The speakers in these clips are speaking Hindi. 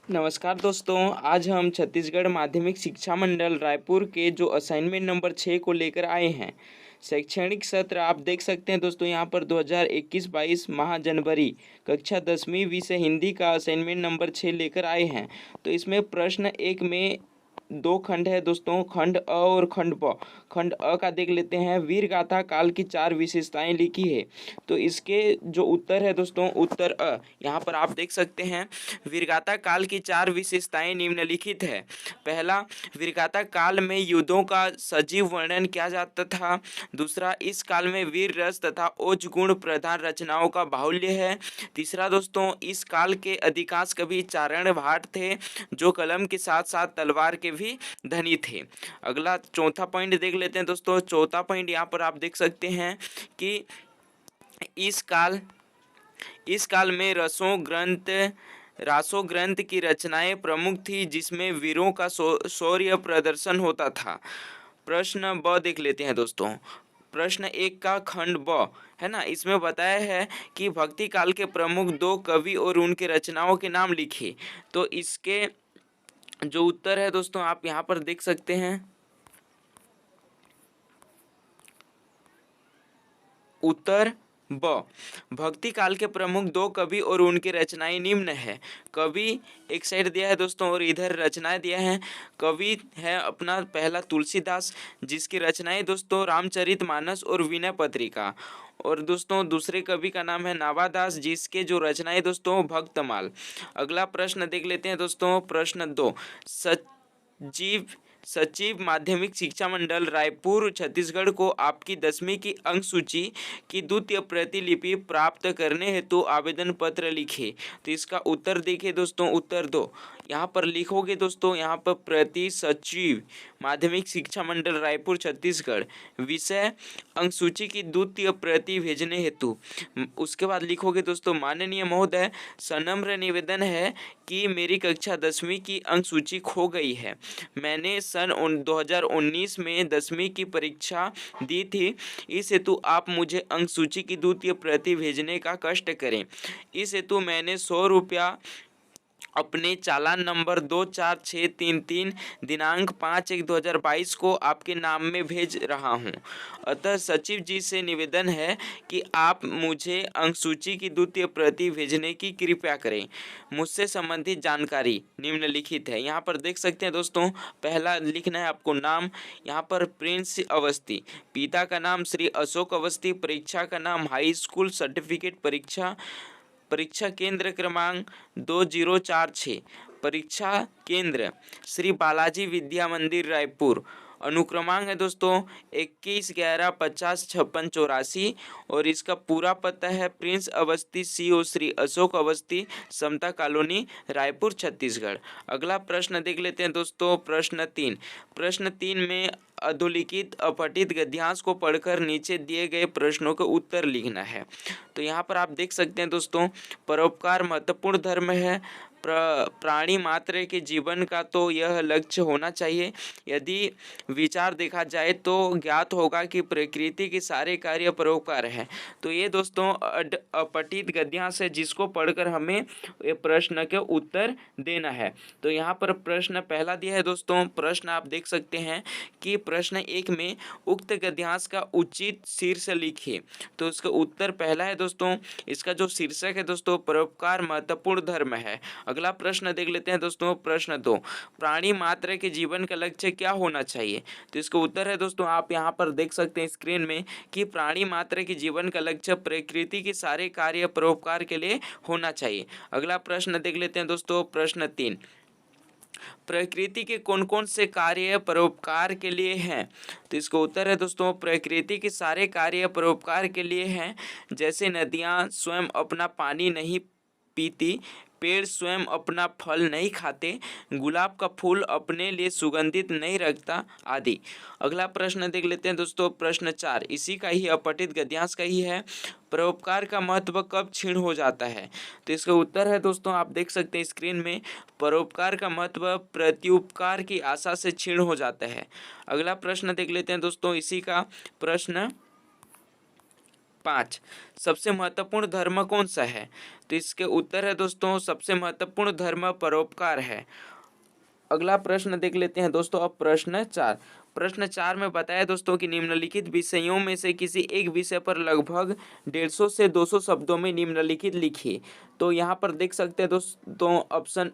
नमस्कार दोस्तों। आज हम छत्तीसगढ़ माध्यमिक शिक्षा मंडल रायपुर के जो असाइनमेंट नंबर 6 को लेकर आए हैं। शैक्षणिक सत्र आप देख सकते हैं दोस्तों, यहाँ पर 2021-22 माह जनवरी कक्षा 10वीं विषय हिंदी का असाइनमेंट नंबर 6 लेकर आए हैं। तो इसमें प्रश्न एक में दो खंड है दोस्तों, खंड अ और खंड ब। खंड अ का देख लेते हैं। वीर गाथा काल की 4 विशेषताएं लिखी है। तो इसके जो उत्तर है दोस्तों, उत्तर अ, यहाँ पर आप देख सकते हैं। वीरगाथा काल की 4 विशेषताएं निम्नलिखित है। पहला, वीरगाथा काल में युद्धों का सजीव वर्णन किया जाता था। दूसरा, इस काल में वीर रस तथा ओज गुण प्रधान रचनाओं का बाहुल्य है। तीसरा दोस्तों, इस काल के अधिकांश कवि चारण भाट थे, जो कलम के साथ साथ तलवार के भी धनी थे। अगला चौथा पॉइंट देख लेते हैं दोस्तों। चौथा पॉइंट यहाँ पर आप देख सकते हैं कि इस काल में रासो ग्रंथ की रचनाएं प्रमुख थी, जिसमें वीरों का शौर्य प्रदर्शन होता था। प्रश्न ब देख लेते हैं दोस्तों। प्रश्न एक का खंड ब है ना, इसमें बताया है कि भक्ति काल के प्रमुख 2 कवि और उनके रचनाओं के नाम लिखे। तो इसके जो उत्तर है दोस्तों, आप यहाँ पर देख सकते हैं। उत्तर ब, भक्ति काल के प्रमुख 2 कवि और उनकी रचनाएं निम्न है। कवि एक साइड दिया है दोस्तों और इधर रचनाएं दिया है। कवि है अपना पहला तुलसीदास, जिसकी रचनाएं दोस्तों रामचरितमानस और विनय पत्रिका। और दोस्तों दूसरे कवि का नाम है नावादास, जिसके जो रचनाएं दोस्तों भक्तमाल। अगला प्रश्न देख लेते हैं दोस्तों। प्रश्न 2, सचिव सचिव माध्यमिक शिक्षा मंडल रायपुर छत्तीसगढ़ को आपकी 10वीं की अंक सूची की द्वितीय प्रतिलिपि प्राप्त करने हेतु आवेदन पत्र लिखे। तो इसका उत्तर देखिए दोस्तों, उत्तर 2। यहाँ पर लिखोगे दोस्तों, यहाँ पर प्रति सचिव माध्यमिक शिक्षा मंडल रायपुर छत्तीसगढ़, विषय अंक सूची की द्वितीय प्रति भेजने हेतु। उसके बाद लिखोगे दोस्तों, माननीय महोदय, सनम्र निवेदन है कि मेरी कक्षा 10वीं की अंक सूची खो गई है। मैंने सन 2019 में 10वीं की परीक्षा दी थी। इस हेतु आप मुझे अंक सूची की द्वितीय प्रति भेजने का कष्ट करें। इस हेतु मैंने 100 रुपया अपने चालान नंबर 24633 दिनांक 5/1/2022 को आपके नाम में भेज रहा हूं। अतः सचिव जी से निवेदन है कि आप मुझे अंक सूची की द्वितीय प्रति भेजने की कृपया करें। मुझसे संबंधित जानकारी निम्नलिखित है। यहाँ पर देख सकते हैं दोस्तों, पहला लिखना है आपको नाम। यहाँ पर प्रिंस अवस्थी, पिता का नाम श्री अशोक अवस्थी, परीक्षा का नाम हाई स्कूल सर्टिफिकेट परीक्षा, परीक्षा केंद्र क्रमांक 2046, परीक्षा केंद्र श्री बालाजी विद्या मंदिर रायपुर। अनुक्रमांक है दोस्तों 21/11/50-5684। और इसका पूरा पता है प्रिंस अवस्थी CO श्री अशोक अवस्थी, समता कॉलोनी रायपुर छत्तीसगढ़। अगला प्रश्न देख लेते हैं दोस्तों। प्रश्न 3। प्रश्न 3 में अधोलिखित अपठित गद्यांश को पढ़कर नीचे दिए गए प्रश्नों के उत्तर लिखना है। तो यहाँ पर आप देख सकते हैं दोस्तों, परोपकार महत्वपूर्ण धर्म है। प्राणी मात्र के जीवन का तो यह लक्ष्य होना चाहिए। यदि विचार देखा जाए तो ज्ञात होगा कि प्रकृति के सारे कार्य परोपकार है। तो ये दोस्तों अपठित गद्यांश है, जिसको पढ़कर हमें ये प्रश्न के उत्तर देना है। तो यहाँ पर प्रश्न पहला दिया है दोस्तों। प्रश्न आप देख सकते हैं कि प्रश्न 1 में उक्त गद्यांश का उचित शीर्ष लिखिए। तो इसका उत्तर पहला है दोस्तों, इसका जो शीर्षक है दोस्तों, परोपकार महत्वपूर्ण धर्म है। अगला प्रश्न देख लेते हैं दोस्तों। प्रश्न 2, प्राणी मात्र के जीवन का लक्ष्य क्या होना चाहिए। तो इसका उत्तर है दोस्तों, आप यहाँ पर देख सकते हैं स्क्रीन में कि प्राणी मात्र के जीवन का लक्ष्य प्रकृति के सारे कार्य परोपकार के लिए होना चाहिए। अगला प्रश्न देख लेते हैं दोस्तों। प्रश्न 3, प्रकृति के कौन कौन से कार्य परोपकार के लिए हैं। तो इसका उत्तर है दोस्तों, प्रकृति के सारे कार्य परोपकार के लिए हैं। जैसे नदियाँ स्वयं अपना पानी नहीं पीती, पेड़ स्वयं अपना फल नहीं खाते, गुलाब का फूल अपने लिए सुगंधित नहीं रखता आदि। अगला प्रश्न देख लेते हैं दोस्तों। प्रश्न 4 इसी का ही अपठित गद्यांश का ही है। परोपकार का महत्व कब क्षीण हो जाता है। तो इसका उत्तर है दोस्तों, आप देख सकते हैं स्क्रीन में, परोपकार का महत्व प्रत्युपकार की आशा से क्षीण हो जाता है। अगला प्रश्न देख लेते हैं दोस्तों इसी का। प्रश्न 5 सबसे महत्वपूर्ण धर्म कौन सा है? तो इसके उत्तर है दोस्तों सबसे महत्वपूर्ण धर्म परोपकार है। अगला प्रश्न देख लेते हैं दोस्तों। अब प्रश्न 4 में बताया दोस्तों कि निम्नलिखित विषयों में से किसी एक विषय पर लगभग 150 से 200 शब्दों में निम्नलिखित लिखिए। तो यहाँ पर देख सकते हैं दोस्तों ऑप्शन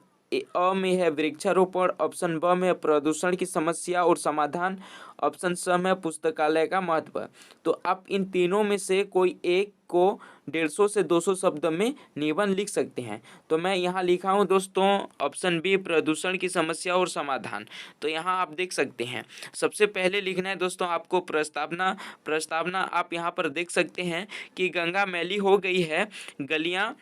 अ में है वृक्षारोपण, ऑप्शन ब में है प्रदूषण की समस्या और समाधान, ऑप्शन स में पुस्तकालय का महत्व। तो आप इन तीनों में से कोई एक को 150 से 200 शब्द में निबंध लिख सकते हैं। तो मैं यहाँ लिखा हूँ दोस्तों ऑप्शन बी प्रदूषण की समस्या और समाधान। तो यहाँ आप देख सकते हैं सबसे पहले लिखना है दोस्तों आपको प्रस्तावना आप यहाँ पर देख सकते हैं कि गंगा मैली हो गई है, गलियाँ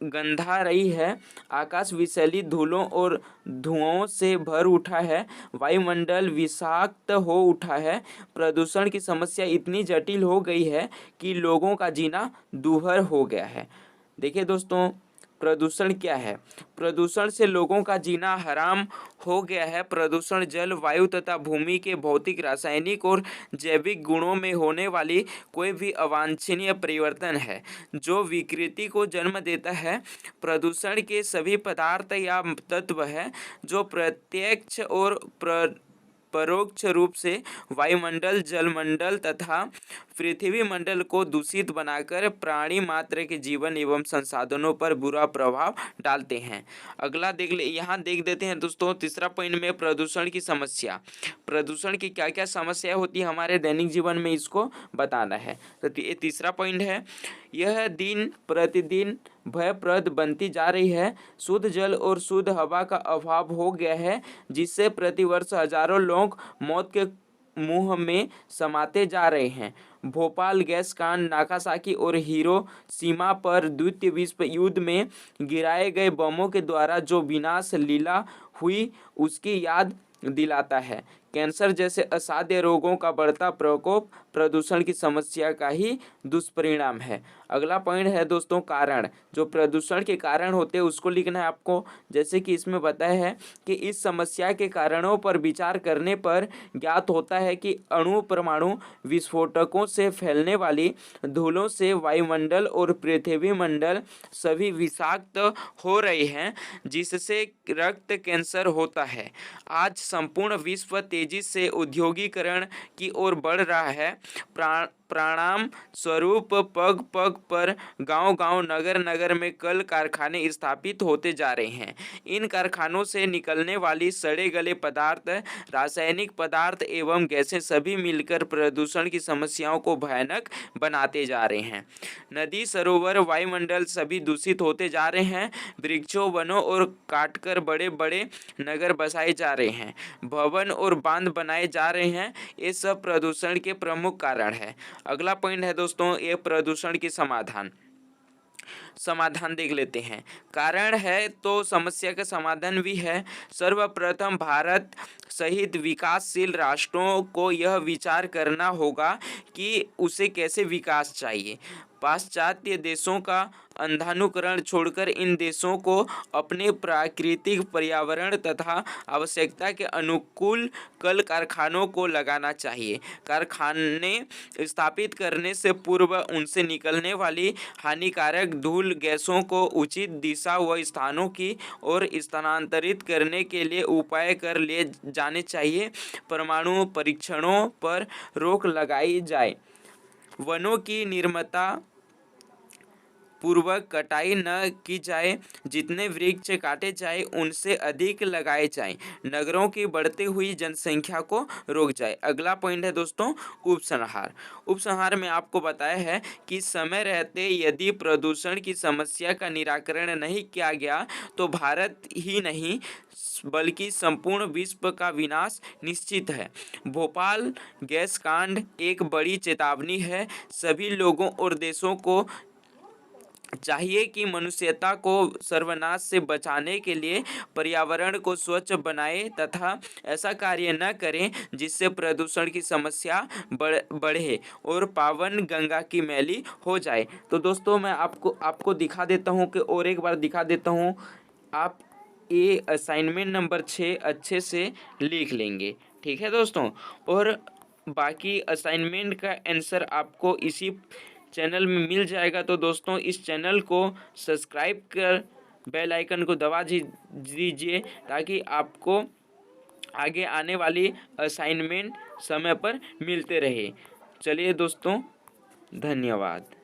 गंधा रही है, आकाश विषैली धूलों और धुओं से भर उठा है, वायुमंडल विषाक्त हो उठा है, प्रदूषण की समस्या इतनी जटिल हो गई है कि लोगों का जीना दूभर हो गया है। देखिए दोस्तों प्रदूषण क्या है? प्रदूषण से लोगों का जीना हराम हो गया है। प्रदूषण जल, वायु तथा भूमि के भौतिक, रासायनिक और जैविक गुणों में होने वाली कोई भी अवांछनीय परिवर्तन है जो विकृति को जन्म देता है। प्रदूषण के सभी पदार्थ या तत्व है जो प्रत्यक्ष और परोक्ष रूप से वायुमंडल, जलमंडल तथा पृथ्वी मंडल को दूषित बनाकर प्राणी मात्र के जीवन एवं संसाधनों पर बुरा प्रभाव डालते हैं। अगला यहाँ देख देते हैं दोस्तों तीसरा पॉइंट में प्रदूषण की समस्या। प्रदूषण की क्या क्या समस्या होती है हमारे दैनिक जीवन में, इसको बताना है। तो ये तीसरा पॉइंट है, यह दिन प्रतिदिन भयप्रद बनती जा रही है। शुद्ध जल और शुद्ध हवा का अभाव हो गया है जिससे प्रतिवर्ष हजारों लोग मौत के मुंह में समाते जा रहे हैं। भोपाल गैस कांड, नागासाकी और हिरोशिमा पर द्वितीय विश्व युद्ध में गिराए गए बमों के द्वारा जो विनाश लीला हुई उसकी याद दिलाता है। कैंसर जैसे असाध्य रोगों का बढ़ता प्रकोप प्रदूषण की समस्या का ही दुष्परिणाम है। अगला पॉइंट है दोस्तों कारण। जो प्रदूषण के कारण होते हैं उसको लिखना है आपको। जैसे कि इसमें बताया है कि इस समस्या के कारणों पर विचार करने पर ज्ञात होता है कि अणु परमाणु विस्फोटकों से फैलने वाली धूलों से वायुमंडल और पृथ्वी मंडल सभी विषाक्त हो रहे हैं जिससे रक्त कैंसर होता है। आज संपूर्ण विश्व तेजी से औद्योगिकरण की ओर बढ़ रहा है। परिणाम स्वरूप पग पग पर, गांव-गांव, नगर-नगर में कल कारखाने स्थापित होते जा रहे हैं। इन कारखानों से निकलने वाली सड़े गले पदार्थ, रासायनिक पदार्थ एवं गैसें सभी मिलकर प्रदूषण की समस्याओं को भयानक बनाते जा रहे हैं। नदी, सरोवर, वायुमंडल सभी दूषित होते जा रहे हैं। वृक्षों, वनों और काटकर बड़े-बड़े नगर बसाए जा रहे हैं। भवन और बांध बनाए जा रहे हैं। ये सब प्रदूषण के प्रमुख कारण है। अगला पॉइंट है दोस्तों ये प्रदूषण की समाधान देख लेते हैं। कारण है तो समस्या का समाधान भी है। सर्वप्रथम भारत सहित विकासशील राष्ट्रों को यह विचार करना होगा कि उसे कैसे विकास चाहिए। पाश्चात्य देशों का अंधानुकरण छोड़कर इन देशों को अपने प्राकृतिक पर्यावरण तथा आवश्यकता के अनुकूल कल कारखानों को लगाना चाहिए। कारखाने स्थापित करने से पूर्व उनसे निकलने वाली हानिकारक धूल गैसों को उचित दिशा व स्थानों की ओर स्थानांतरित करने के लिए उपाय कर लिए जाने चाहिए। परमाणु परीक्षणों पर रोक लगाई जाए। वनों की निर्ममता पूर्वक कटाई न की जाए। जितने वृक्ष काटे जाए उनसे अधिक लगाए जाएं। नगरों की बढ़ती हुई जनसंख्या को रोक जाए। अगला पॉइंट है दोस्तों उपसंहार में आपको बताया है कि समय रहते यदि प्रदूषण की समस्या का निराकरण नहीं किया गया तो भारत ही नहीं बल्कि संपूर्ण विश्व का विनाश निश्चित है। भोपाल गैस कांड एक बड़ी चेतावनी है। सभी लोगों और देशों को चाहिए कि मनुष्यता को सर्वनाश से बचाने के लिए पर्यावरण को स्वच्छ बनाए तथा ऐसा कार्य न करें जिससे प्रदूषण की समस्या बढ़े और पावन गंगा की मैली हो जाए। तो दोस्तों मैं आपको दिखा देता हूं कि और एक बार दिखा देता हूं। आप ये असाइनमेंट नंबर 6 अच्छे से लिख लेंगे। ठीक है दोस्तों। और बाकी असाइनमेंट का आंसर आपको इसी चैनल में मिल जाएगा। तो दोस्तों इस चैनल को सब्सक्राइब कर बेल आइकन को दबा दीजिए ताकि आपको आगे आने वाली असाइनमेंट समय पर मिलते रहे। चलिए दोस्तों, धन्यवाद।